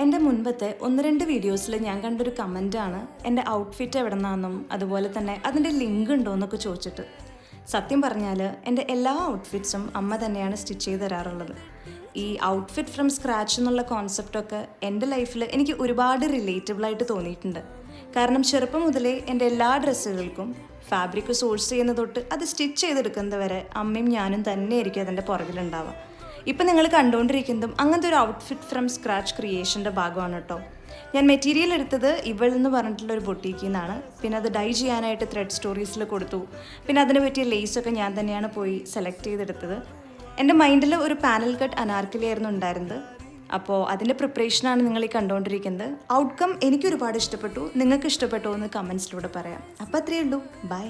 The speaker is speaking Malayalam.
എൻ്റെ മുൻപത്തെ ഒന്ന് രണ്ട് വീഡിയോസിൽ ഞാൻ കണ്ടൊരു കമൻറ്റാണ് എൻ്റെ ഔട്ട്ഫിറ്റ് എവിടെ നിന്നാണെന്നും അതുപോലെ തന്നെ അതിൻ്റെ ലിങ്ക് ഉണ്ടോ എന്നൊക്കെ ചോദിച്ചിട്ട്. സത്യം പറഞ്ഞാൽ എൻ്റെ എല്ലാ ഔട്ട്ഫിറ്റ്സും അമ്മ തന്നെയാണ് സ്റ്റിച്ച് ചെയ്ത് തരാറുള്ളത്. ഈ ഔട്ട്ഫിറ്റ് ഫ്രം സ്ക്രാച്ച് എന്നുള്ള കോൺസെപ്റ്റൊക്കെ എൻ്റെ ലൈഫിൽ എനിക്ക് ഒരുപാട് റിലേറ്റബിളായിട്ട് തോന്നിയിട്ടുണ്ട്. കാരണം ചെറുപ്പം മുതലേ എൻ്റെ എല്ലാ ഡ്രസ്സുകൾക്കും ഫാബ്രിക് സോഴ്സ് ചെയ്യുന്ന തൊട്ട് അത് സ്റ്റിച്ച് ചെയ്തെടുക്കുന്നത് വരെ അമ്മയും ഞാനും തന്നെയായിരിക്കും അതിൻ്റെ പുറകിലുണ്ടാവുക. ഇപ്പം നിങ്ങൾ കണ്ടുകൊണ്ടിരിക്കുന്നതും അങ്ങനത്തെ ഒരു ഔട്ട്ഫിറ്റ് ഫ്രം സ്ക്രാച്ച് ക്രിയേഷൻ്റെ ഭാഗമാണ് കേട്ടോ. ഞാൻ മെറ്റീരിയൽ എടുത്തത് ഇവൾ എന്ന് പറഞ്ഞിട്ടുള്ള ഒരു ബൊട്ടീക്കിൽ നിന്നാണ്. പിന്നെ അത് ഡൈ ചെയ്യാനായിട്ട് ത്രെഡ് സ്റ്റോറീസിൽ കൊടുത്തു. പിന്നെ അതിന് പറ്റിയ ലേസൊക്കെ ഞാൻ തന്നെയാണ് പോയി സെലക്ട് ചെയ്തെടുത്തത്. എൻ്റെ മൈൻഡിൽ ഒരു പാനൽ കട്ട് അനാർക്കലി ആയിരുന്നു ഉണ്ടായിരുന്നത്. അപ്പോൾ അതിൻ്റെ പ്രിപ്പറേഷനാണ് നിങ്ങൾ ഈ കണ്ടുകൊണ്ടിരിക്കുന്നത്. ഔട്ട്കം എനിക്കൊരുപാട് ഇഷ്ടപ്പെട്ടു. നിങ്ങൾക്ക് ഇഷ്ടപ്പെട്ടോ എന്ന് കമൻസിലൂടെ പറയാം. അപ്പോൾ അത്രയേ ഉള്ളൂ. ബൈ.